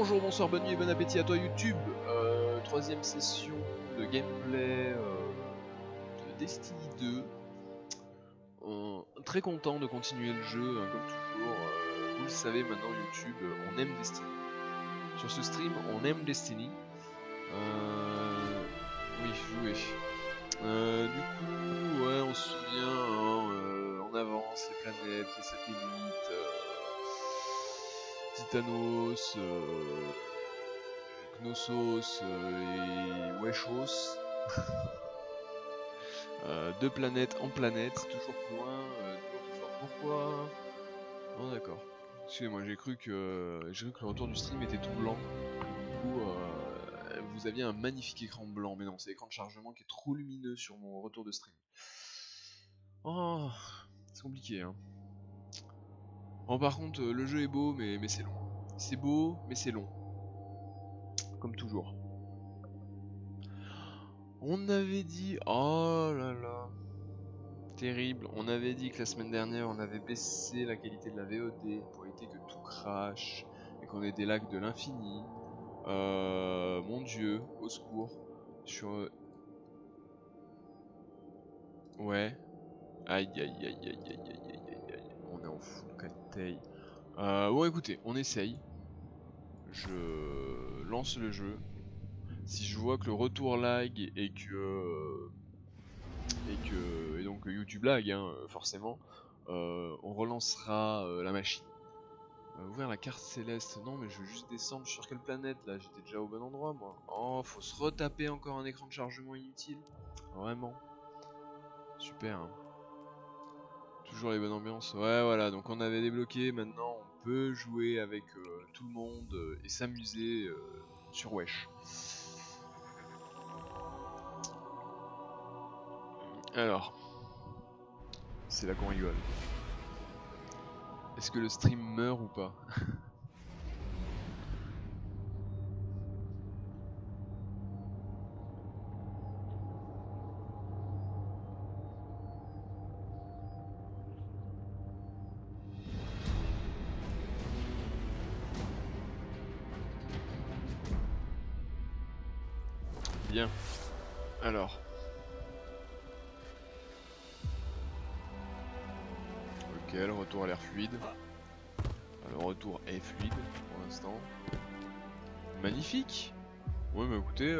Bonjour, bonsoir, bonne nuit et bon appétit à toi YouTube. Troisième session de gameplay de Destiny 2. Très content de continuer le jeu, hein, comme toujours. Vous le savez maintenant YouTube, on aime Destiny. Sur ce stream, on aime Destiny. Oui, jouer. Du coup, ouais, on se souvient, hein, on avance les planètes, les satellites, Titanos, Knossos et Weshos. De planète en planète, toujours plus loin, toujours plus fort. Pourquoi? Oh d'accord. Excusez-moi, j'ai cru que le retour du stream était tout blanc. Du coup, vous aviez un magnifique écran blanc, mais non, c'est l'écran de chargement qui est trop lumineux sur mon retour de stream. Oh, c'est compliqué, hein. Bon, par contre, le jeu est beau, mais c'est long. C'est beau, mais c'est long. Comme toujours. On avait dit... Oh là là. Terrible. On avait dit que la semaine dernière, on avait baissé la qualité de la VOD pour éviter que tout crache et qu'on ait des lags de l'infini. Mon dieu, au secours. Sur... Ouais. Aïe aïe aïe aïe aïe aïe aïe aïe aïe. On est en full qualité. Bon écoutez, on essaye. Je lance le jeu. Si je vois que le retour lag et donc YouTube lag, hein, forcément, on relancera la machine. Ouvrir la carte céleste, non mais je veux juste descendre sur quelle planète là, j'étais déjà au bon endroit moi. Oh, faut se retaper encore un écran de chargement inutile. Vraiment. Super. Hein. Toujours les bonnes ambiances. Ouais voilà, donc on avait débloqué, maintenant on peut jouer avec tout le monde et s'amuser sur Wesh. Alors, c'est là qu'on rigole. Est-ce que le stream meurt ou pas? Bien. Alors. Ok, le retour a l'air fluide. Le retour est fluide pour l'instant. Magnifique. Ouais mais écoutez,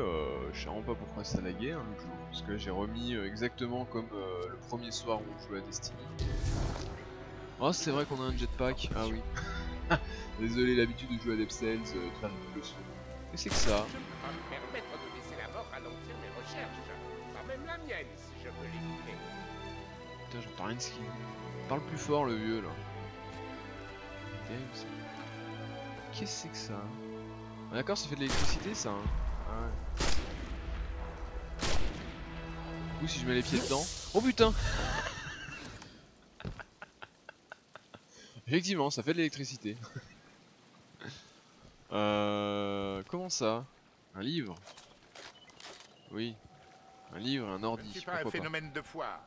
je sais vraiment pas pourquoi ça laguait hein, l'autre jour. Parce que j'ai remis exactement comme le premier soir où on jouait à Destiny. Oh c'est vrai qu'on a un jetpack. Ah oui. Désolé, l'habitude de jouer à Dead Cells, de faire une leçon. Qu'est-ce que c'est que ça? Je peux pas me permettre de laisser la mort ralentir mes recherches. Pas même la mienne, si je peux l'écouter. Putain, j'entends rien de ce qu'il parle plus fort le vieux là. Terrible ça. Qu'est-ce que c'est que ça? Ah, d'accord, ça fait de l'électricité ça. Hein. Ah ouais. Du coup, si je mets les pieds dedans. Oh putain! Effectivement, ça fait de l'électricité. Comment ça? Un livre? Oui. Un livre, un Je ordi. ne suis pas un phénomène de foire.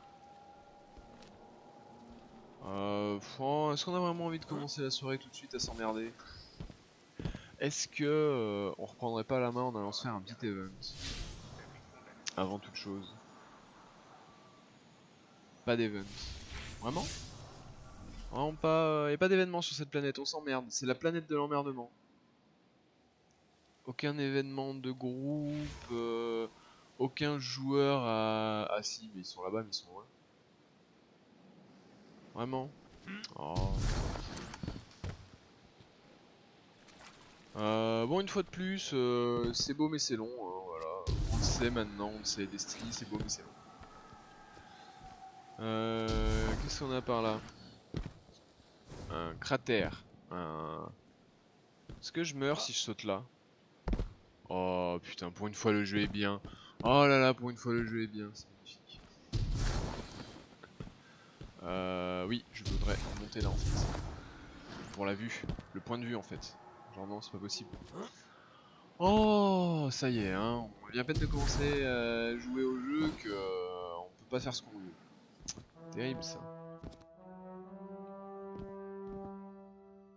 Est-ce qu'on a vraiment envie de commencer la soirée tout de suite à s'emmerder? Est-ce que on reprendrait pas la main en allant se faire un petit event? Avant toute chose. Pas d'event. Vraiment? Vraiment pas... y a pas d'événement sur cette planète, on s'emmerde. C'est la planète de l'emmerdement. Aucun événement de groupe, aucun joueur à... Ah si, mais ils sont là-bas, mais ils sont loin. Vraiment? Oh. Bon, une fois de plus, c'est beau mais c'est long, hein, voilà. On le sait maintenant, on le sait, Destiny, c'est beau mais c'est long. Qu'est-ce qu'on a par là? Un cratère. Est-ce que je meurs si je saute là? Oh putain, pour une fois le jeu est bien. Oh là là, pour une fois le jeu est bien, c'est magnifique. Oui, je voudrais monter là en fait. Pour la vue, le point de vue en fait. Genre non, c'est pas possible. Oh, ça y est, hein, on vient à peine de commencer à jouer au jeu que on peut pas faire ce qu'on veut. Terrible ça.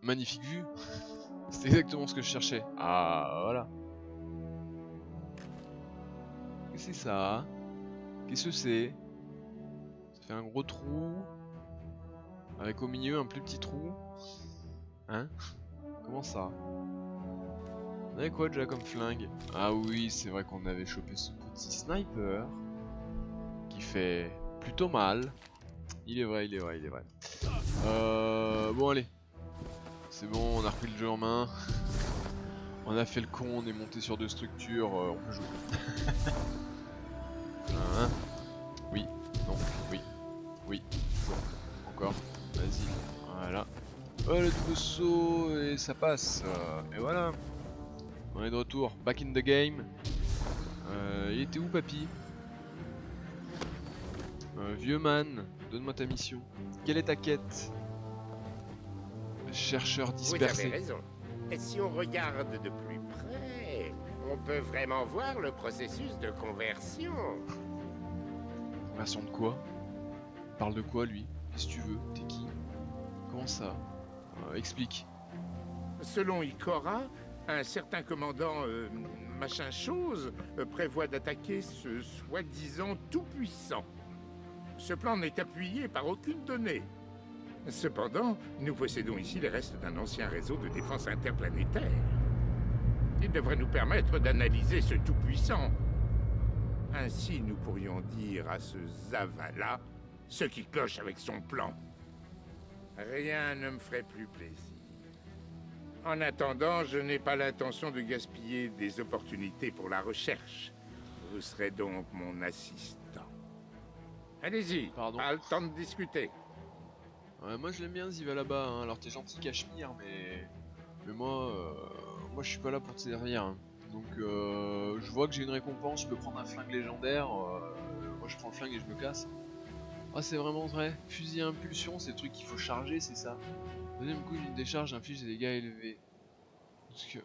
Magnifique vue. C'est exactement ce que je cherchais. Ah, voilà. Qu'est-ce que c'est ça? Qu'est-ce que c'est? Ça fait un gros trou. Avec au milieu un plus petit trou. Hein? Comment ça? On avait quoi déjà comme flingue? Ah oui, c'est vrai qu'on avait chopé ce petit sniper. Qui fait plutôt mal. Il est vrai, il est vrai, il est vrai. Bon allez. C'est bon, on a repris le jeu en main. On a fait le con, on est monté sur deux structures, on peut jouer. Hein? Oui, non, oui, oui, encore, vas-y, voilà. Oh, le double saut, et ça passe, et voilà. On est de retour, back in the game. Il était où, papy? Vieux man, donne-moi ta mission. Quelle est ta quête? Chercheur dispersé. Vous avez raison. Et si on regarde de plus près, on peut vraiment voir le processus de conversion. Conversion de quoi? Parle de quoi, lui? Qu'est-ce que tu veux? T'es qui? Comment ça? Explique. Selon Ikora, un certain commandant machin chose prévoit d'attaquer ce soi-disant tout-puissant. Ce plan n'est appuyé par aucune donnée. Cependant, nous possédons ici les restes d'un ancien réseau de défense interplanétaire. Il devrait nous permettre d'analyser ce tout-puissant. Ainsi, nous pourrions dire à ce Zavala ce qui cloche avec son plan. Rien ne me ferait plus plaisir. En attendant, je n'ai pas l'intention de gaspiller des opportunités pour la recherche. Vous serez donc mon assistant. Allez-y, Pardon. pas le temps de discuter. Moi je l'aime bien Ziva là-bas, hein. Alors t'es gentil Cachemire, mais moi je suis pas là pour te servir. Hein. Donc je vois que j'ai une récompense, je peux prendre un flingue légendaire. Moi je prends le flingue et je me casse. Ah c'est vraiment vrai. Fusil à impulsion, c'est le truc qu'il faut charger, c'est ça. Deuxième coup d'une décharge inflige des dégâts élevés. Parce que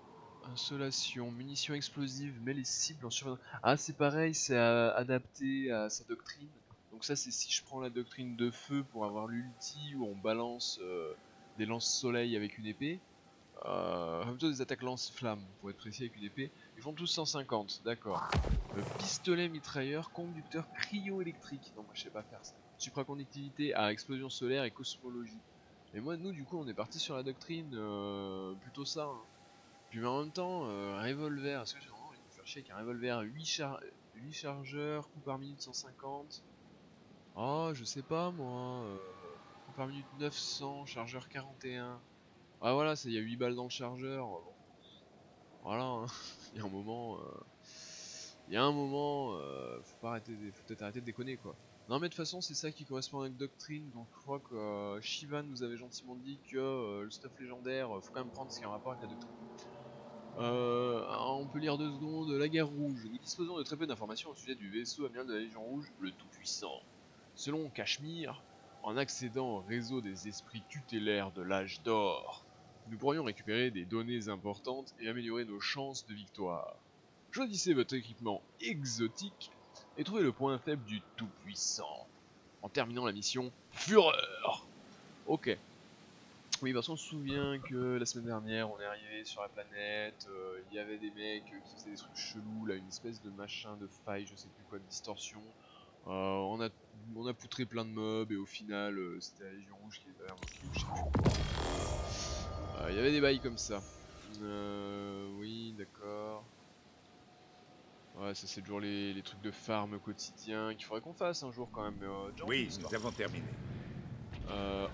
insolation, munitions explosives, met les cibles en surveillance. Ah c'est pareil, c'est adapté à sa doctrine. Donc ça c'est si je prends la doctrine de feu pour avoir l'ulti où on balance des lance-soleil avec une épée. Plutôt des attaques lance-flammes pour être précis avec une épée. Ils font tous 150, d'accord. Pistolet mitrailleur, conducteur cryo-électrique. Non moi je sais pas faire ça. Supraconductivité à explosion solaire et cosmologie. Et moi nous du coup on est parti sur la doctrine plutôt ça. Hein. Puis mais en même temps revolver, parce que j'ai vraiment envie de me faire chier avec un revolver 8 chargeurs, coup par minute 150. Oh, je sais pas moi. Coup par minute 900, chargeur 41. Ah voilà, il y a 8 balles dans le chargeur. Bon. Voilà, hein. Il y a un moment. Faut peut-être arrêter de déconner quoi. Non mais de toute façon c'est ça qui correspond avec Doctrine, donc je crois que Shivan nous avait gentiment dit que le stuff légendaire, faut quand même prendre ce qui est en rapport avec la Doctrine. On peut lire 2 secondes, la guerre rouge. Nous disposons de très peu d'informations au sujet du vaisseau amiral de la Légion Rouge, le Tout-Puissant. Selon Cachemire, en accédant au réseau des esprits tutélaires de l'âge d'or, nous pourrions récupérer des données importantes et améliorer nos chances de victoire. Choisissez votre équipement exotique et trouvez le point faible du Tout-Puissant, en terminant la mission Fureur. Ok. Oui, parce qu'on se souvient que la semaine dernière, on est arrivé sur la planète, il y avait des mecs qui faisaient des trucs chelous, là, une espèce de machin, de faille, je sais plus quoi, de distorsion. On a poutré plein de mobs et au final, c'était la Légion Rouge qui les avait invoqués, je sais plus quoi. Il y avait des bails comme ça. Oui, d'accord. Ouais, ça c'est toujours les trucs de farm quotidien qu'il faudrait qu'on fasse un jour quand même. Oui, nous avons terminé.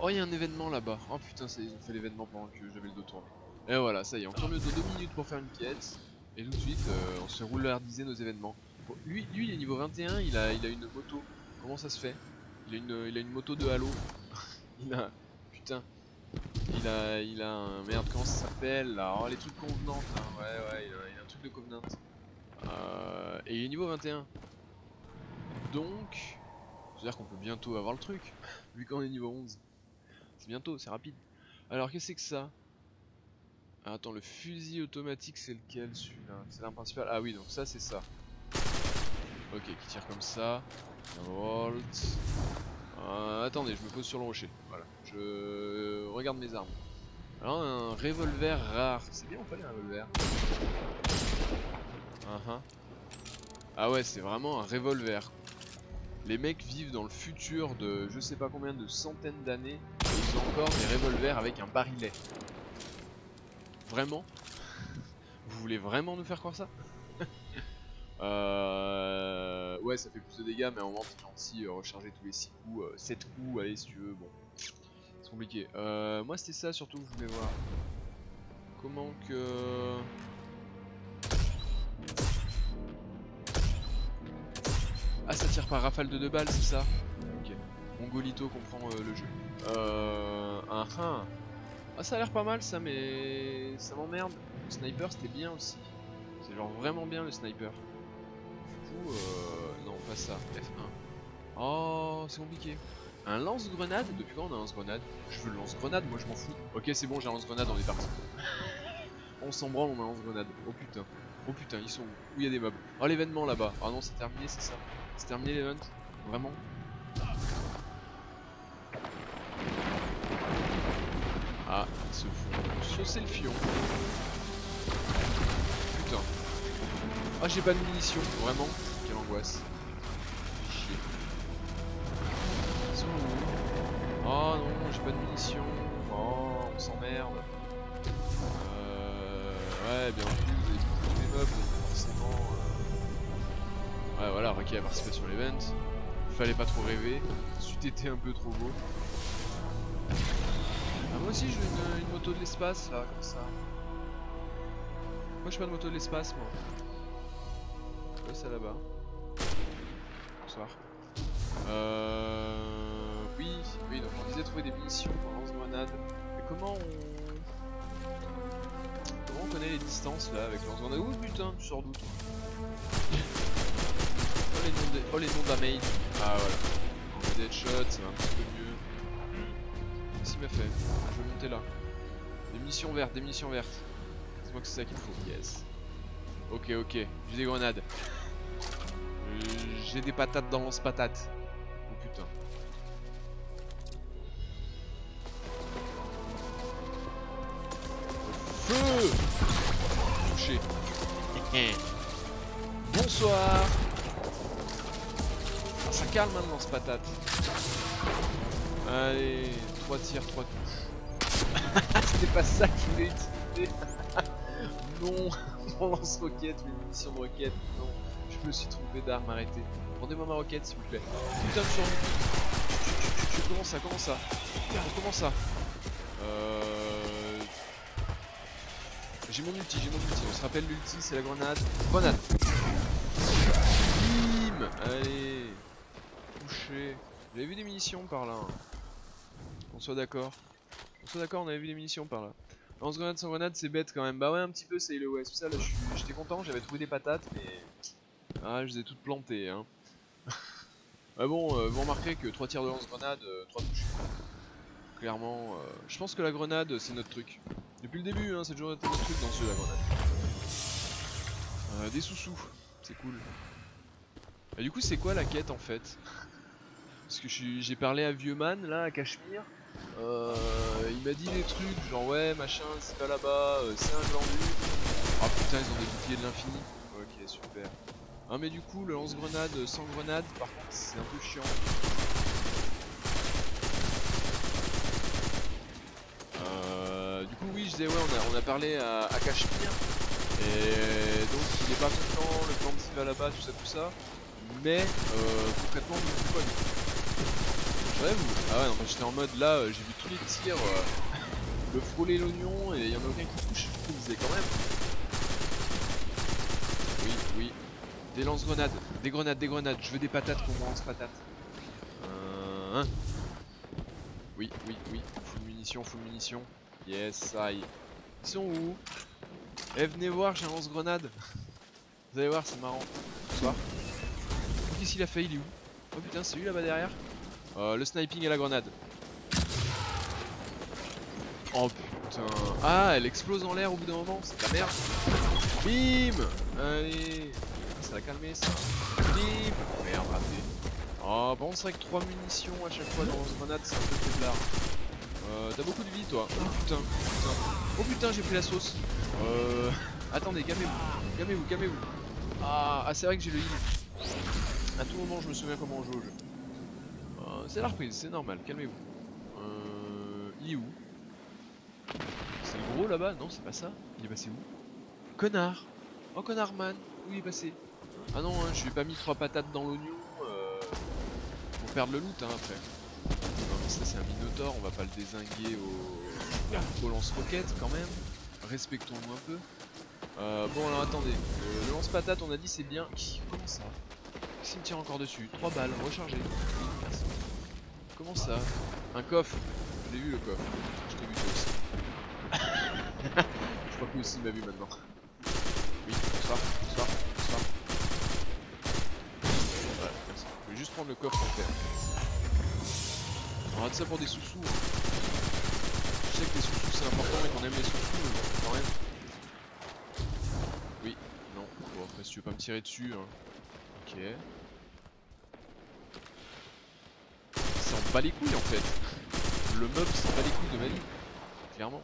Oh, il y a un événement là-bas. Oh putain, ils ont fait l'événement pendant que j'avais le dos tourné. Et voilà, ça y est, on tourne le dos 2 minutes pour faire une quête. Et tout de suite, on se roulardiser nos événements. Bon, lui, il est niveau 21, il a une moto. Comment ça se fait? Il a une moto de Halo. Putain. Il a un... Merde, comment ça s'appelle là? Oh, les trucs Covenant, hein. Ouais, il a un truc de Covenant. Et il est niveau 21. Donc... C'est-à-dire qu'on peut bientôt avoir le truc, vu qu'on est niveau 11. C'est bientôt, c'est rapide. Alors qu'est-ce que c'est que ça? Attends, le fusil automatique c'est lequel celui-là? C'est l'arme principale. Ah oui, donc ça c'est ça. Ok, qui tire comme ça. Volt. Attendez, je me pose sur le rocher. Voilà, je regarde mes armes. Alors un revolver rare, c'est bien ou pas les revolvers? Ah ouais, c'est vraiment un revolver. Les mecs vivent dans le futur de je sais pas combien de centaines d'années et ils ont encore des revolvers avec un barillet. Vraiment? Vous voulez vraiment nous faire croire ça? Ouais, ça fait plus de dégâts, mais à un moment t'es gentil, recharger tous les 6 coups, 7 coups, allez si tu veux, bon. C'est compliqué. Moi c'était ça surtout que je voulais voir. Comment que... Ah, ça tire par rafale de 2 balles, c'est ça? Ok. Mongolito comprend le jeu. Ah, ça a l'air pas mal ça, mais ça m'emmerde. Le sniper c'était bien aussi. C'est genre vraiment bien le sniper. Du coup, non, pas ça. F1. Oh, c'est compliqué. Un lance-grenade? Depuis quand on a un lance-grenade? Je veux le lance-grenade, moi je m'en fous. Ok, c'est bon, j'ai un lance-grenade, on est parti. On s'en branle, on a un lance-grenade. Oh putain. Oh putain, ils sont où? Où il y a des mobs? Oh, l'événement là-bas. Ah non, c'est terminé, c'est ça. C'est terminé l'event? Vraiment? Ah, ils se font saucer le fion. Putain. Ah, j'ai pas de munitions, vraiment? Quelle angoisse. Chier. Ils sont où? Oh non, j'ai pas de munitions. Oh, on s'emmerde. Ouais, bien entendu, vous avez tous les meubles, forcément. Ouais, voilà, requis à participation à l'event. Fallait pas trop rêver. C'eût été un peu trop beau. Ah, moi aussi, je veux une moto de l'espace, là, comme ça. Moi, j'ai pas de moto de l'espace, moi. Ouais, c'est là-bas. Bonsoir. Oui, donc on disait trouver des munitions pour lance-grenade. Mais comment on connaît les distances là avec lance-grenade? Oh putain, tu sors d'où toi? Oh les noms damage. Ah voilà. On a des headshots, ça va un petit peu mieux. Qu'est-ce qu'il m'a fait? Je vais monter là. Des munitions vertes, des munitions vertes. C'est moi que c'est ça qu'il me faut. Yes. Ok, j'ai des grenades. J'ai des patates dans lance-patates. Oh putain. Feu! Touché. Bonsoir. Ah, ça calme maintenant ce patate. Allez, 3 tirs, 3 touches. C'était pas ça qu'il voulait utiliser. Non, mon lance-roquette, mes munitions de roquette. Non, je me suis trompé d'arme, arrêtez. Rendez-moi ma roquette s'il vous plaît. Putain de survie. Comment ça? Merde, comment ça? J'ai mon ulti, on se rappelle l'ulti, c'est la grenade. Grenade. Bim. Allez. Touché. J'avais vu des munitions par là. On soit d'accord. On avait vu des munitions par là. Lance-grenade sans grenade, c'est bête quand même. Bah ouais, un petit peu, c'est le West. Ça, là, j'étais content, j'avais trouvé des patates, mais... Ah, je les ai toutes plantées, hein. Bah bon, vous remarquerez que 3 tirs de lance-grenade, 3 touches. Clairement, je pense que la grenade, c'est notre truc. Depuis le début, hein, c'est toujours été notre truc dans ce jeu, la grenade. Des sous-sous, c'est cool. Et du coup, c'est quoi la quête en fait? Parce que j'ai parlé à Vieux Man, là, à Cachemire. Il m'a dit des trucs, genre ouais, machin, c'est pas là-bas, c'est un glandu. Ah putain, ils ont des boucliers de l'infini. Ok, super. Ah, mais du coup, le lance-grenade sans grenade, par contre, c'est un peu chiant. Du coup, oui, je disais, ouais, on a parlé à Cachemire. Et donc, il est pas content, le plan de Siva là-bas, tout ça. Mais, concrètement, il ne pas. Je rêve ou... Ah ouais, non, j'étais en mode là, j'ai vu tous les tirs, le frôler l'oignon, et il y en a aucun qui touche. Je disais quand même. Oui. Des lance-grenades, des grenades, je veux des patates qu'on me lance-patates. Oui. Full munition. Yes, aïe. Ils sont où? Eh, venez voir, j'ai un lance-grenade. Vous allez voir, c'est marrant. Bonsoir. Qu'est-ce qu'il a fait? Il est où? Oh putain, c'est lui là-bas derrière. Le sniping et la grenade. Oh putain. Ah, elle explose en l'air au bout d'un moment, c'est de la merde. Bim. Allez. Ça va calmer ça. Bim. Merde, raté. Oh, bon, c'est vrai que 3 munitions à chaque fois dans lance-grenade, c'est un peu faiblard. T'as beaucoup de vie toi. Oh putain, putain. Oh putain, j'ai pris la sauce. Attendez, calmez-vous. Calmez-vous, calmez-vous. Ah, c'est vrai que j'ai le heal. À tout moment, je me souviens comment on joue au jeu. C'est la reprise, c'est normal, calmez-vous. Il est où? C'est le gros là-bas? Non, c'est pas ça. Il est passé où? Connard! Oh connard man! Où il est passé? Ah non, hein, je lui ai pas mis 3 patates dans l'oignon pour perdre le loot hein, après. Non mais ça c'est un minotaure, on va pas le dézinguer au lance-roquette quand même. Respectons-nous un peu. Bon alors attendez, le lance-patate on a dit c'est bien. Comment ça? Qu'est-ce qu'il me tire encore dessus? 3 balles, rechargé. Merci. Comment ça? Un coffre. Je l'ai vu le coffre. Je t'ai vu toi aussi. Je crois que lui aussi il m'a vu maintenant. Oui, bonsoir, bonsoir, bonsoir. Voilà, merci. Je vais juste prendre le coffre en fait. On rate ça pour des sous-sous. Hein. Je sais que les sous-sous c'est important et qu'on aime les sous-sous quand même. Oui, non. Bon après si tu veux pas me tirer dessus. Hein. Ok. Ça en bat les couilles en fait. Le mob s'en bat les couilles de ma vie. Clairement.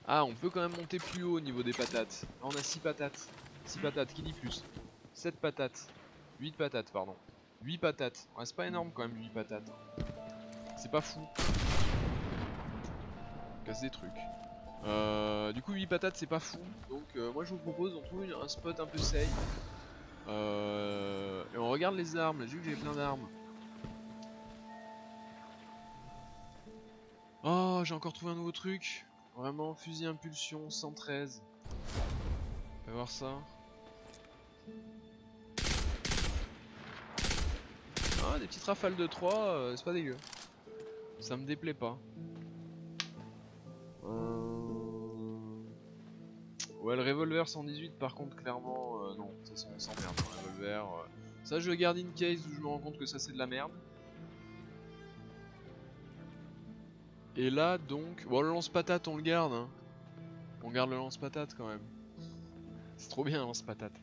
Ah, on peut quand même monter plus haut au niveau des patates. Ah, on a 6 patates. 6 patates, qui dit plus? 7 patates. 8 patates, pardon. 8 patates. Ouais, c'est pas énorme quand même, 8 patates. C'est pas fou. On casse des trucs. Du coup, 8 patates, c'est pas fou. Donc, moi je vous propose, on trouve un spot un peu safe. Et on regarde les armes. J'ai vu que j'avais plein d'armes. Oh, j'ai encore trouvé un nouveau truc. Vraiment, fusil impulsion 113. On va voir ça. Ah, des petites rafales de 3, c'est pas dégueu. Ça me déplaît pas. Ouais, le revolver 118 par contre, clairement, non, ça on s'emmerde. Le revolver, ça je le garde in case où je me rends compte que ça c'est de la merde. Et là donc, bon le lance-patate on le garde hein. On garde le lance-patate quand même. C'est trop bien le lance-patate.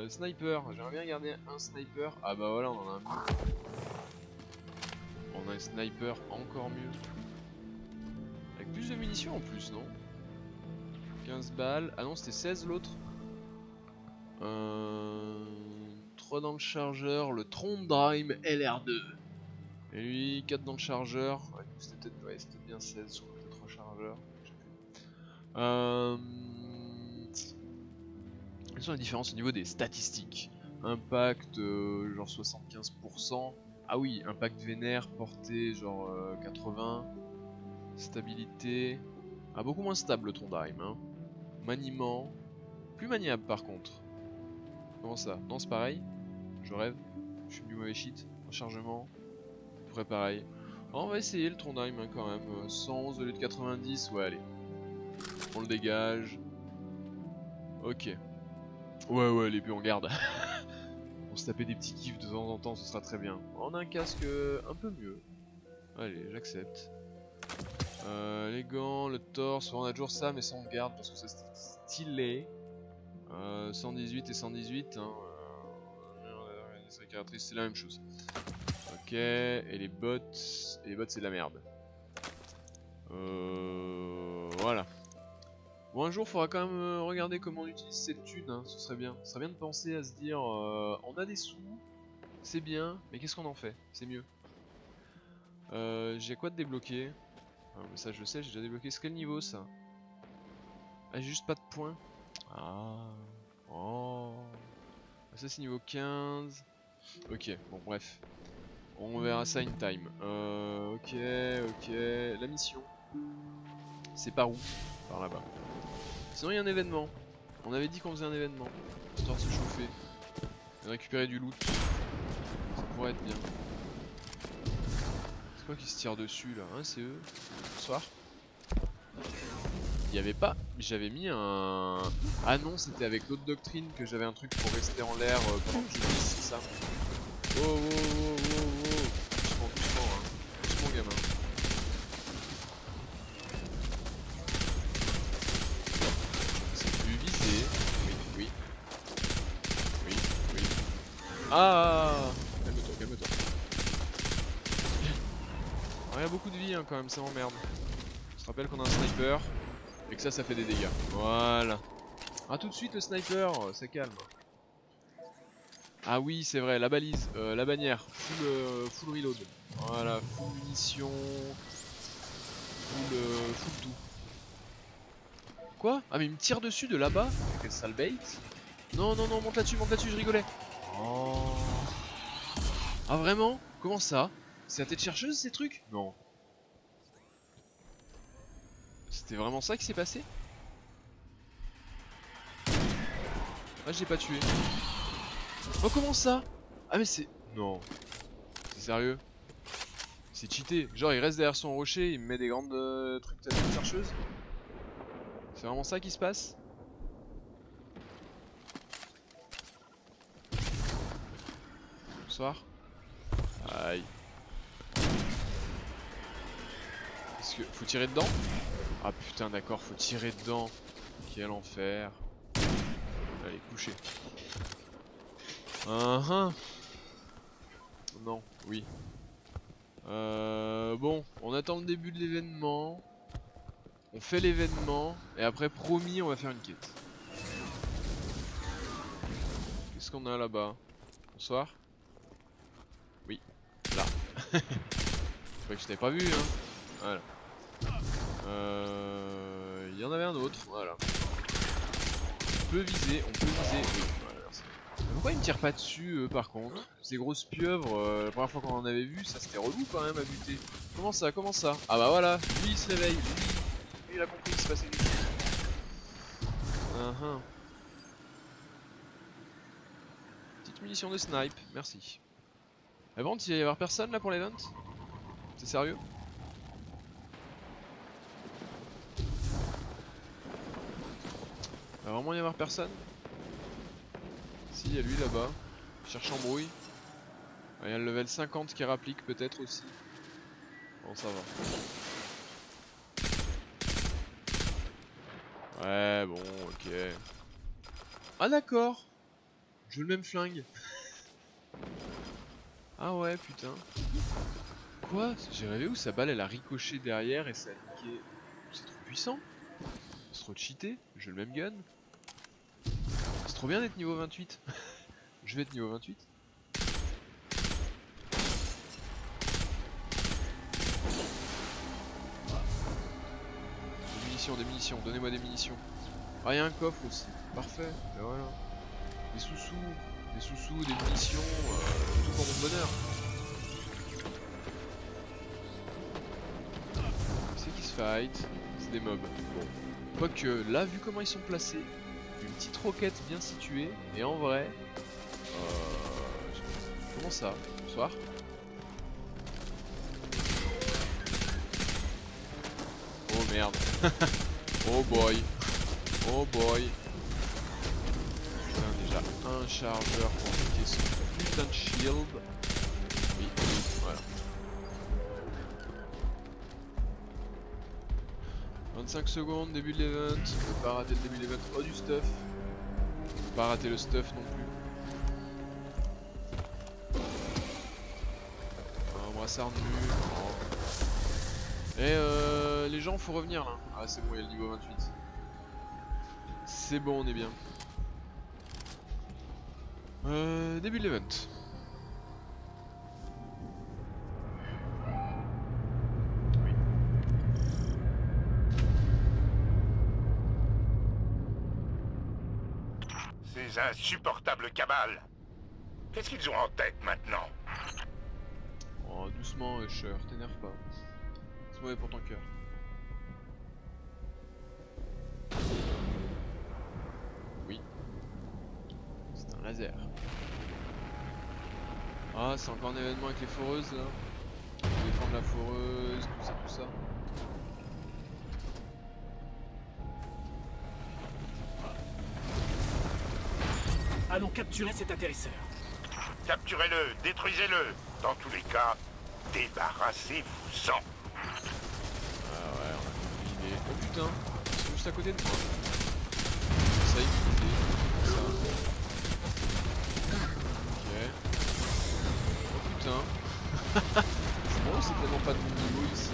Sniper, j'aimerais bien garder un sniper. Ah bah voilà on en a un mieux. On a un sniper encore mieux. Avec plus de munitions en plus non? 15 balles, ah non c'était 16 l'autre. 3 dans le chargeur, le Trondheim LR2. Et lui, 4 dans le chargeur. Ouais, c'était peut-être ouais, bien 16 sur le 3 chargeurs. Quelles sont les différences au niveau des statistiques? Impact, genre 75%. Ah oui, impact vénère, portée, genre 80. Stabilité. Ah, beaucoup moins stable le Trondheim. Hein. Maniement. Plus maniable par contre. Comment ça? Non, c'est pareil. Je rêve. Je suis du mauvais shit. Rechargement. Pareil. On va essayer le Trondheim hein, quand même. 111 au lieu de 90, ouais allez. On le dégage. Ok. Ouais les buts on garde. On se taper des petits kiffs de temps en temps, ce sera très bien. On a un casque un peu mieux. Allez, j'accepte. Les gants, le torse, on a toujours ça mais ça on garde parce que c'est stylé. 118 et 118 hein. C'est la même chose. Ok, et les bots c'est de la merde. Voilà. Bon un jour faudra quand même regarder comment on utilise cette thune, hein, ce serait bien. Ce serait bien de penser à se dire, on a des sous, c'est bien, mais qu'est-ce qu'on en fait? C'est mieux. J'ai quoi de débloqué? Mais ça je sais, j'ai déjà débloqué. C'est quel niveau ça? Ah j'ai juste pas de points. Ah. Oh. Ça c'est niveau 15. Ok, bon bref. On verra ça in time. Ok. La mission. C'est par où? Par là-bas. Sinon il y a un événement. On avait dit qu'on faisait un événement. Histoire de se chauffer. Et de récupérer du loot. Ça pourrait être bien. C'est quoi qui se tire dessus là? Hein, c'est eux. Bonsoir. Il y avait pas. J'avais mis un. Ah non, c'était avec l'autre doctrine que j'avais un truc pour rester en l'air pendant que je glisse, c'est ça. Oh. Doucement, hein. Doucement, gamin. C'est plus visé. Oui. Ah. Calme-toi. a beaucoup de vie hein, quand même, ça m'emmerde. On se rappelle qu'on a un sniper et que ça fait des dégâts. Voilà. Ah tout de suite le sniper, ça calme. Ah oui c'est vrai, la balise, la bannière, full reload. Voilà, full munition, full tout. Quoi? Ah mais il me tire dessus de là-bas? Quel sale bait. Non non non, monte là-dessus, je rigolais. Oh. Ah vraiment? Comment ça? C'est la tête chercheuse ces trucs? Non. C'était vraiment ça qui s'est passé? Ah je l'ai pas tué. Oh comment ça? Ah mais c'est... Non. C'est sérieux? C'est cheaté. Genre il reste derrière son rocher, il me met des grandes trucs de tête chercheuse. C'est vraiment ça qui se passe? Bonsoir. Aïe. Est-ce que faut tirer dedans? Ah putain d'accord, faut tirer dedans. Quel enfer. Allez, coucher. Non, oui. Bon, on attend le début de l'événement. On fait l'événement. Et après, promis, on va faire une quête. Qu'est-ce qu'on a là-bas? Bonsoir. Oui, là. Je croyais que je t'avais pas vu, hein. Voilà. Il y en avait un autre, voilà. On peut viser. Oui, voilà, merci. Pourquoi ils me tirent pas dessus, par contre? Ces grosses pieuvres, la première fois qu'on en avait vu, ça c'était relou quand même à buter. Comment ça? Ah bah voilà, lui il se réveille, lui il a compris qu'il se passait quelque chose. Petite munition de snipe, merci. Ah bon, il va y avoir personne là pour l'event? C'est sérieux? Il va vraiment y avoir personne? Si, il y a lui là-bas. Il cherche embrouille. Il y a le level 50 qui rapplique peut-être aussi. Bon, ça va. Ouais, bon, ok. Ah d'accord. Je veux le même flingue. Ah ouais, putain. Quoi? J'ai rêvé où sa balle elle a ricoché derrière et ça a niqué. C'est trop puissant. C'est trop cheaté. Je veux le même gun. C'est trop bien d'être niveau 28. Je vais être niveau 28. Des munitions, donnez-moi des munitions. Ah, il y a un coffre aussi. Parfait. Et voilà. Des sous-sous, des munitions, tout pour mon bonheur. C'est qui se fight? C'est des mobs. Bon. Quoique, là, vu comment ils sont placés, une petite roquette bien située, et en vrai... Comment ça? Bonsoir. Oh merde. Oh boy. Oh boy. Putain, déjà un chargeur pour niquer son putain de shield. Oui, voilà. 25 secondes, début de l'event. On peut pas rater le début de l'event. Oh, du stuff. On peut pas rater le stuff non plus. Un brassard nu. Et les gens, faut revenir là. Ah c'est bon, il y a le niveau 28. C'est bon, on est bien. Début de l'event. Oui. Ces insupportables cabales. Qu'est-ce qu'ils ont en tête maintenant? Oh, doucement, Usher, t'énerve pas. C'est mauvais pour ton cœur. Oui. C'est un laser. Ah, c'est encore un événement avec les foreuses là. Défendre la foreuse, tout ça. Allons capturer cet atterrisseur. Capturez-le, détruisez-le. Dans tous les cas, débarrassez-vous-en. Ah ouais, on a compris l'idée. Oh putain, c'est juste à côté de moi. Ça y est, ça. Ok. Oh putain. C'est bon, c'est tellement pas de mon niveau ici.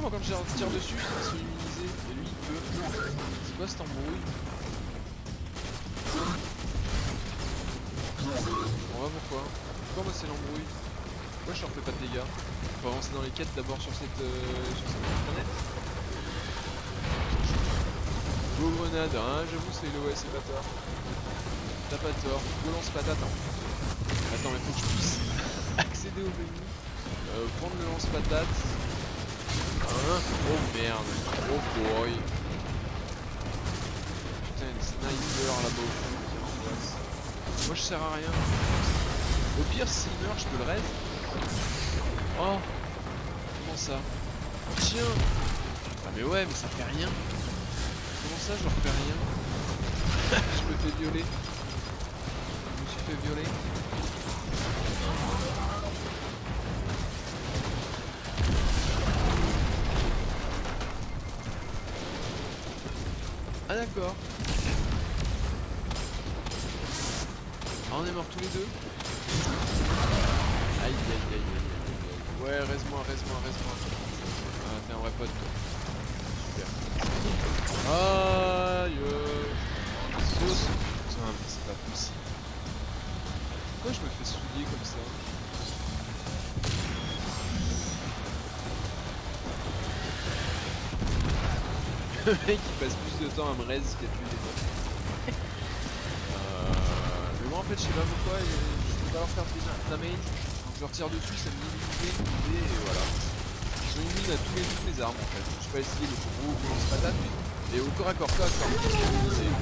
moi quand je tire dessus, ils sont immunisés. Et lui il peut. C'est quoi cette embrouille? On va pourquoi? Pourquoi moi c'est l'embrouille? Pourquoi je leur fais pas de dégâts? Faut avancer dans les quêtes d'abord sur cette planète. Go grenade, hein, j'avoue c'est le ouais c'est pas tort. T'as pas tort, go lance patate. Attends mais faut que je puisse accéder au menu. Prendre le lance patate. Hein? Oh merde, oh boy. Putain une sniper là-bas au fond, quelle angoisse. Moi je sers à rien. Au pire s'il meurt je peux le raise. Oh, comment ça? Tiens. Ah mais ouais mais ça fait rien. Comment ça je leur fais rien? Je me fais violer. Je me suis fait violer. Ah d'accord. Ah on est morts tous les deux. Aïe aïe aïe aïe aïe. Ouais reste-moi, reste-moi, reste-moi. Ah t'es un vrai pote toi. Super. Aïe sauce. Putain mais c'est pas possible. Pourquoi je me fais souiller comme ça? Le mec il passe plus de temps à me raise qu'à tuer des mecs. Mais moi en fait je sais pas pourquoi je peux pas leur faire de damage. Quand je leur tire dessus ça me limite et voilà. Ils sont immunes à toutes les armes en fait. Je peux pas essayer le gros lance-patate mais au corps à corps ils sont immunisés.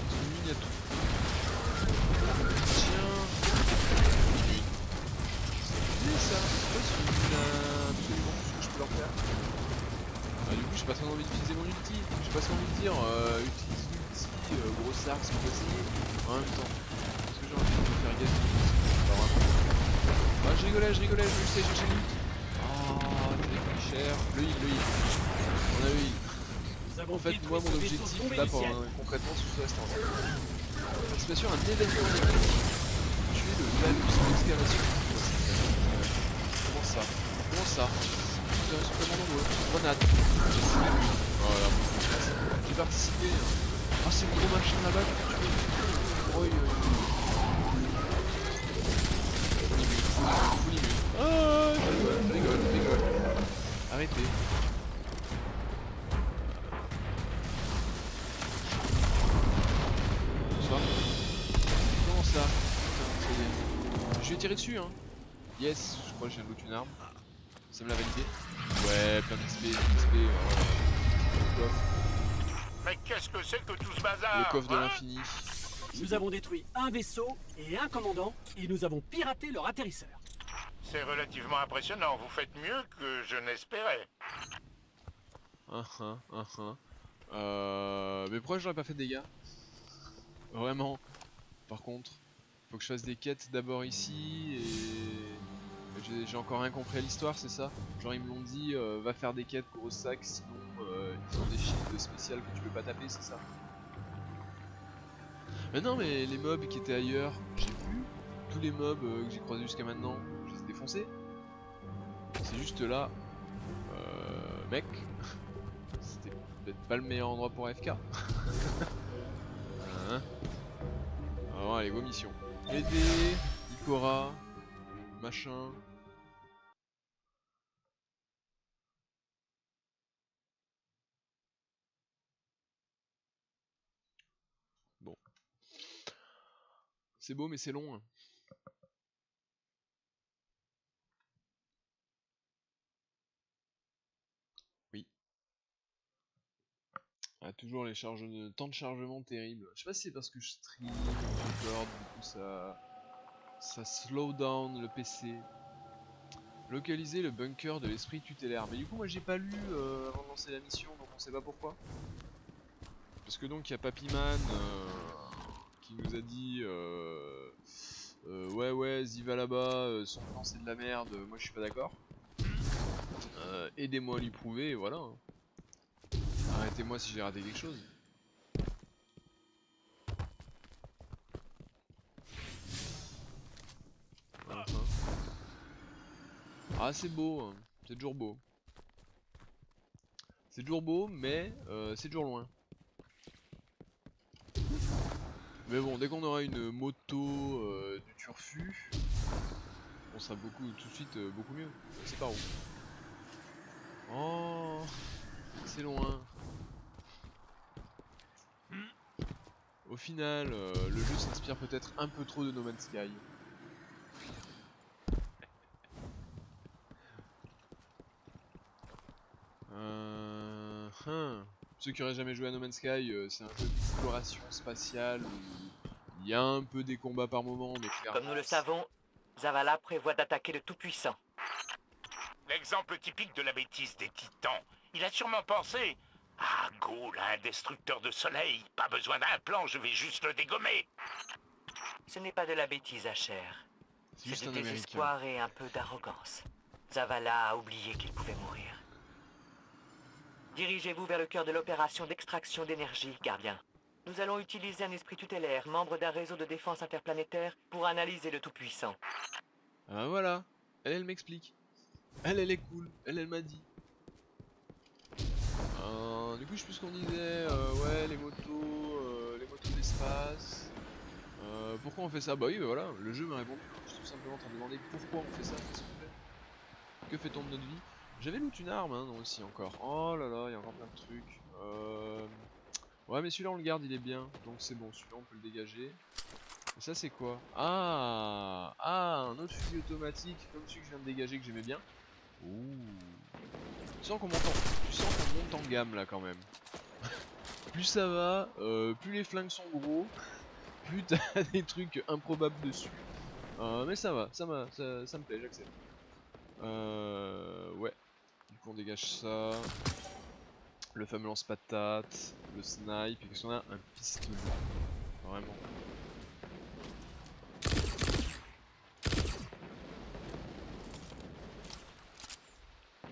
Ils sont immunes à tout. Tiens. C'est ça. Pourquoi ils sont immunes à absolument tout ce que je peux leur faire? Du coup j'ai pas trop envie d'utiliser mon ulti, j'ai pas trop envie de dire utilise l'ulti, gros arc si possible, en même temps. Est-ce que j'ai envie de me faire gagner? Pas vraiment. Ah je rigolais, je sais chercher l'ulti. Ah j'ai pris cher. Le heal, le heal. On a le heal. En fait moi mon objectif là concrètement sous ce instant. Participation à un événement en équipe. Tuer le Lalus d'excavation. Comment ça? Comment ça? Ils sont tellement nombreux. Grenade. Voilà, j'ai participé. Ah, c'est le gros machin là-bas que tu veux. Oh, full immune. Ah, je rigole. Arrêtez. Bonsoir. Comment ça? Putain, ça y est. Je vais tirer dessus, hein. Yes, je crois que j'ai l'autre une arme. Ça me l'a validé. Ouais, plein d'XP, le coffre. Mais qu'est-ce que c'est que tout ce bazar? Le coffre de l'infini. Nous avons détruit un vaisseau et un commandant, et nous avons piraté leur atterrisseur. C'est relativement impressionnant, vous faites mieux que je n'espérais. Mais pourquoi j'aurais pas fait de dégâts? Vraiment. Par contre, faut que je fasse des quêtes d'abord ici et... J'ai encore rien compris à l'histoire, c'est ça? Genre ils me l'ont dit, va faire des quêtes gros sac, sinon ils ont des shields spéciales que tu peux pas taper, c'est ça? Mais non mais les mobs qui étaient ailleurs, j'ai vu tous les mobs que j'ai croisés jusqu'à maintenant, je les ai défoncés. C'est juste là, mec, c'était peut-être pas le meilleur endroit pour AFK. Hein? Alors allez, go mission. Aider, Ikora, machin. Bon. C'est beau mais c'est long. Hein. Oui. Ah, toujours les charges de temps de chargement terrible. Je sais pas si c'est parce que je stream, je record, du coup ça slow down le PC. Localiser le bunker de l'esprit tutélaire. Mais du coup moi j'ai pas lu avant de lancer la mission, donc on sait pas pourquoi. Parce que donc il y a Papyman qui nous a dit ouais Ziva là-bas, son plan c'est de la merde, moi je suis pas d'accord. Aidez-moi à lui prouver et voilà. Arrêtez-moi si j'ai raté quelque chose. Ah c'est beau, hein. C'est toujours beau. C'est toujours beau, mais c'est toujours loin. Mais bon, dès qu'on aura une moto du turfu, on sera tout de suite beaucoup mieux. C'est par où? Oh, c'est loin. Au final, le jeu s'inspire peut-être un peu trop de No Man's Sky. Ceux qui auraient jamais joué à No Man's Sky, c'est un jeu d'exploration spatiale où il y a un peu des combats par moment, mais clairement... Comme nous le savons, Zavala prévoit d'attaquer le Tout-Puissant. L'exemple typique de la bêtise des titans. Il a sûrement pensé... Ah, Ghoul, un destructeur de soleil. Pas besoin d'un plan, je vais juste le dégommer. Ce n'est pas de la bêtise, Asher. C'est juste C'est un du américain. désespoir et un peu d'arrogance. Zavala a oublié qu'il pouvait mourir. Dirigez-vous vers le cœur de l'opération d'extraction d'énergie, gardien. Nous allons utiliser un esprit tutélaire, membre d'un réseau de défense interplanétaire, pour analyser le Tout-Puissant. Ah bah voilà, elle m'explique. Elle est cool, elle m'a dit. Du coup je sais plus ce qu'on disait, ouais les motos d'espace. Pourquoi on fait ça? Bah oui bah voilà, le jeu me répond. Je suis tout simplement en train de demander pourquoi on fait ça, qu'est-ce qu'on fait? Que fait-on de notre vie? J'avais loot une arme hein, non aussi encore. Oh là là, il y a encore plein de trucs. Ouais mais celui-là on le garde, il est bien. Donc c'est bon, celui-là on peut le dégager. Et ça c'est quoi? Ah, un autre fusil automatique comme celui que je viens de dégager que j'aimais bien. Ouh. Tu sens qu'on monte en gamme là quand même. Plus ça va, plus les flingues sont gros, plus t'as des trucs improbables dessus. Mais ça va, ça me plaît, j'accepte. Ouais. Du coup on dégage ça. Le fameux lance-patate, le snipe, et qu'est-ce qu'on a? Un pistolet. Vraiment.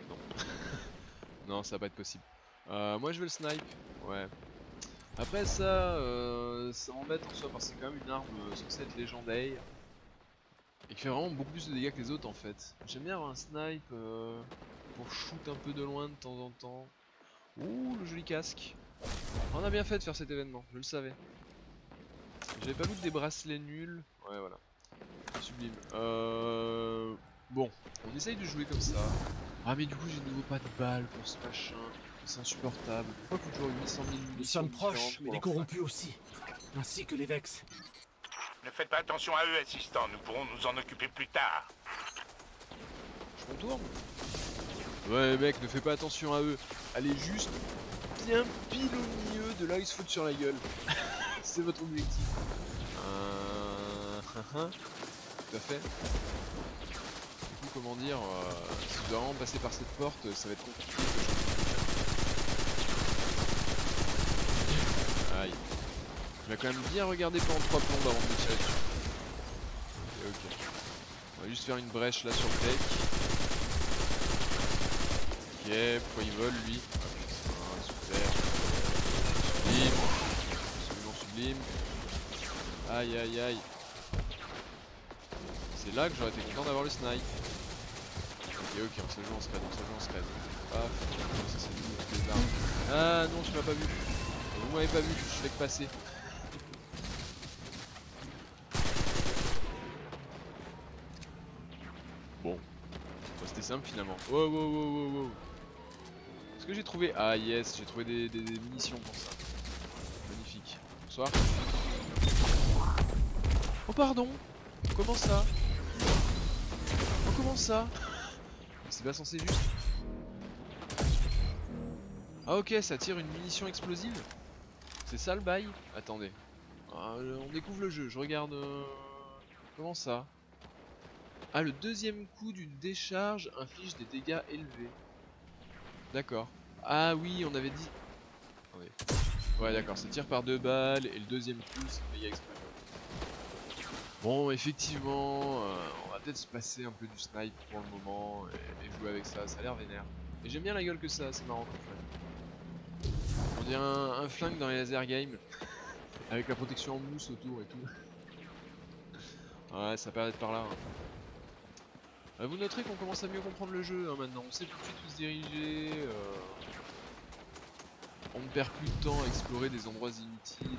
Non. Non, ça va pas être possible. Moi je veux le snipe. Ouais. Après ça, ça m'embête en soi parce que c'est quand même une arme censée être légendaire. Et qui fait vraiment beaucoup plus de dégâts que les autres en fait. J'aime bien avoir un snipe pour shoot un peu de loin de temps en temps. Ouh, le joli casque. On a bien fait de faire cet événement, je le savais. J'avais pas vu que des bracelets nuls. Ouais, voilà. Sublime. Bon, on essaye de jouer comme ça. Ah, mais du coup, j'ai de nouveau pas de balles pour ce machin. C'est insupportable. Pourquoi faut toujours 800 000 munitions? Nous sommes proches, mais pour les leur corrompus aussi. Ainsi que les Vex. Ne faites pas attention à eux, assistant. Nous pourrons nous en occuper plus tard. Je contourne. Ouais mec, ne fais pas attention à eux. Allez juste bien pile au milieu de là où ils se foutent sur la gueule. C'est votre objectif. Tout à fait. Du coup, comment dire, si vous dois vraiment passer par cette porte, ça va être compliqué. Aïe. Je vais quand même bien regarder pendant 3 plombes avant de me tirer dessus. Ok. On va juste faire une brèche là sur le deck. Ok, pourquoi il vole lui? Ah, super. Sublime. Absolument sublime. Aïe aïe aïe. C'est là que j'aurais été content d'avoir le snipe. Ok, on se joue en scred, Paf. Ça c'est nous, toutes les armes. Ah non, tu m'as pas vu. Vous m'avez pas vu, je fais que passer. Bon. C'était simple finalement. Wow. Est-ce que j'ai trouvé... Ah yes, j'ai trouvé des munitions pour ça. Magnifique. Bonsoir. Oh pardon. Comment ça? Oh comment ça? C'est pas censé juste... Ah ok, ça tire une munition explosive. C'est ça le bail? Attendez. On découvre le jeu, je regarde... Comment ça? Ah, le deuxième coup d'une décharge inflige des dégâts élevés. D'accord. Ah oui, on avait dit... Attendez. Ouais d'accord, ça tire par 2 balles et le deuxième coup c'est méga explosif. Bon effectivement, on va peut-être se passer un peu du snipe pour le moment et jouer avec ça, ça a l'air vénère. Et j'aime bien la gueule que ça, c'est marrant comme flingue. On dirait un flingue dans les laser games, avec la protection en mousse autour et tout. Ouais, ça paraît être par là. Hein. Vous noterez qu'on commence à mieux comprendre le jeu hein, maintenant, on sait tout de suite où se diriger. On ne perd plus de temps à explorer des endroits inutiles.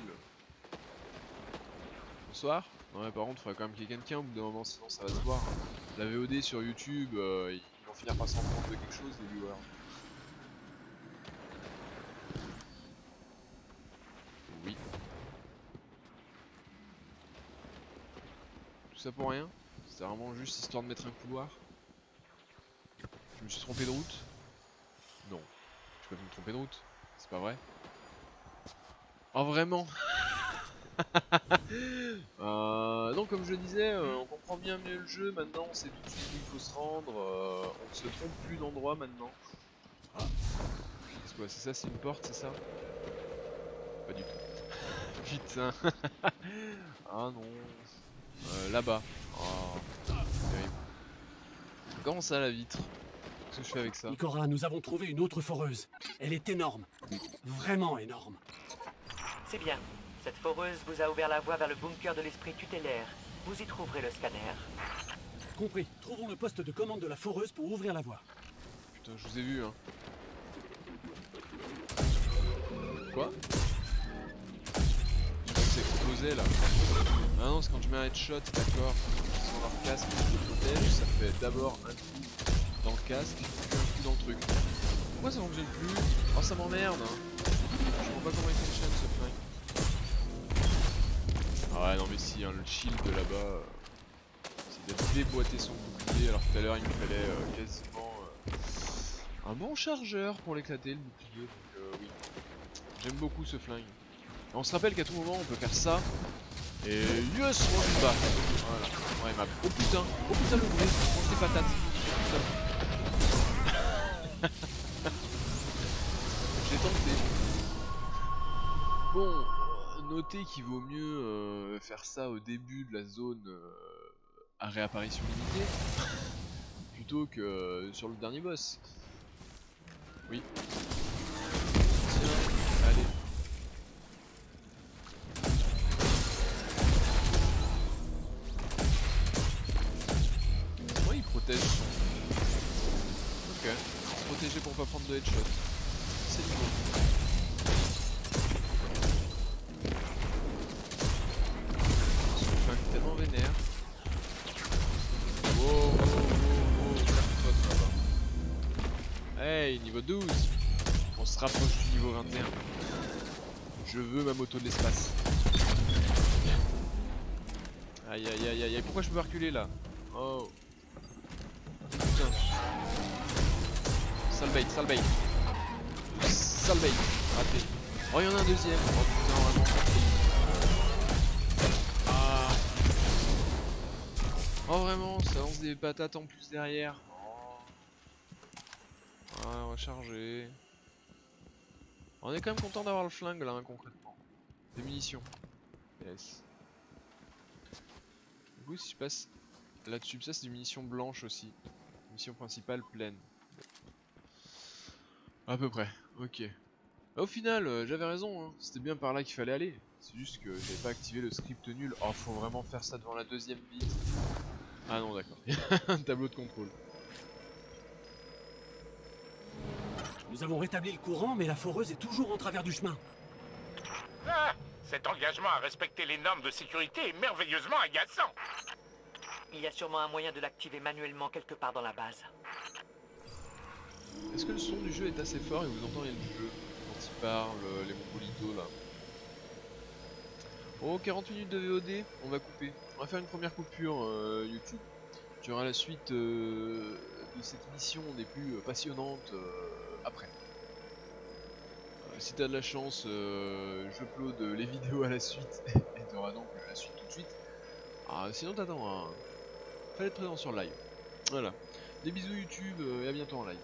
Bonsoir. Non mais par contre, il faudrait quand même qu'il y ait quelqu'un au bout d'un moment, sinon ça va se voir. La VOD sur YouTube, ils vont finir par s'en prendre de quelque chose, les viewers. Oui. Tout ça pour rien? C'était vraiment juste histoire de mettre un couloir? Je me suis trompé de route? Non. Je peux pas me tromper de route. C'est pas vrai? Oh vraiment? Donc comme je disais, on comprend bien mieux le jeu maintenant, on sait tout de suite où il faut se rendre, on ne se trompe plus d'endroit maintenant. C'est quoi, c'est ça, c'est une porte, c'est ça? Pas du tout. Putain. Ah non. Là-bas. Oh, terrible. Comment ça la vitre? Qu'est-ce que je fais avec ça? Ikora, nous avons trouvé une autre foreuse. Elle est énorme. Vraiment énorme. C'est bien. Cette foreuse vous a ouvert la voie vers le bunker de l'esprit tutélaire. Vous y trouverez le scanner. Compris. Trouvons le poste de commande de la foreuse pour ouvrir la voie. Putain, je vous ai vu, hein. Quoi? Je crois que c'est explosé là. Ah non, c'est quand tu mets un headshot, d'accord. Sur leur casque qui te protège, ça fait d'abord un coup dans le casque, puis un coup dans le truc. Pourquoi ça fonctionne plus? Oh, ça m'emmerde, hein. Je comprends pas comment il fonctionne ce flingue. Ah ouais, non mais si, hein, le shield de là-bas, c'est de déboîter son bouclier, alors que tout à l'heure il me fallait quasiment un bon chargeur pour l'éclater, le bouclier, donc oui. J'aime beaucoup ce flingue. Et on se rappelle qu'à tout moment on peut faire ça, et yes, on se bat. Voilà, ouais, oh putain le bruit, mange des patates. J'ai tenté. Bon, notez qu'il vaut mieux faire ça au début de la zone à réapparition limitée plutôt que sur le dernier boss. Oui. Tiens, allez. Moi il protège son... Ok, se protéger pour pas prendre de headshot. C'est du bon. Tellement vénère. Wow, là-bas. Hey, niveau 12. On se rapproche du niveau 21. Je veux ma moto de l'espace. Aïe aïe aïe aïe, pourquoi je peux pas reculer là? Oh. Putain. Sale bait, sale bait. Sale bait. Raté. Oh, il y en a un deuxième. Oh putain, vraiment. Oh vraiment, ça lance des patates en plus derrière. Oh. Ouais, on va charger. On est quand même content d'avoir le flingue là, hein, concrètement. Des munitions. Yes. Du coup, si je passe là-dessus, ça c'est des munitions blanches aussi. Mission principale pleine. À peu près, ok. Au final, j'avais raison, hein. C'était bien par là qu'il fallait aller. C'est juste que j'avais pas activé le script nul. Oh, faut vraiment faire ça devant la deuxième vitre. Ah non, d'accord. Un tableau de contrôle. Nous avons rétabli le courant, mais la foreuse est toujours en travers du chemin. Ah, cet engagement à respecter les normes de sécurité est merveilleusement agaçant. Il y a sûrement un moyen de l'activer manuellement quelque part dans la base. Est-ce que le son du jeu est assez fort et vous entendez le jeu quand il parle, les mongolitos là? Oh, 40 minutes de VOD, on va couper. On va faire une première coupure YouTube. Tu auras la suite de cette émission des plus passionnantes après. Si t'as de la chance, j'upload les vidéos à la suite et t'auras donc la suite tout de suite. Sinon t'attends, fallait être présent sur le live. Voilà. Des bisous YouTube et à bientôt en live.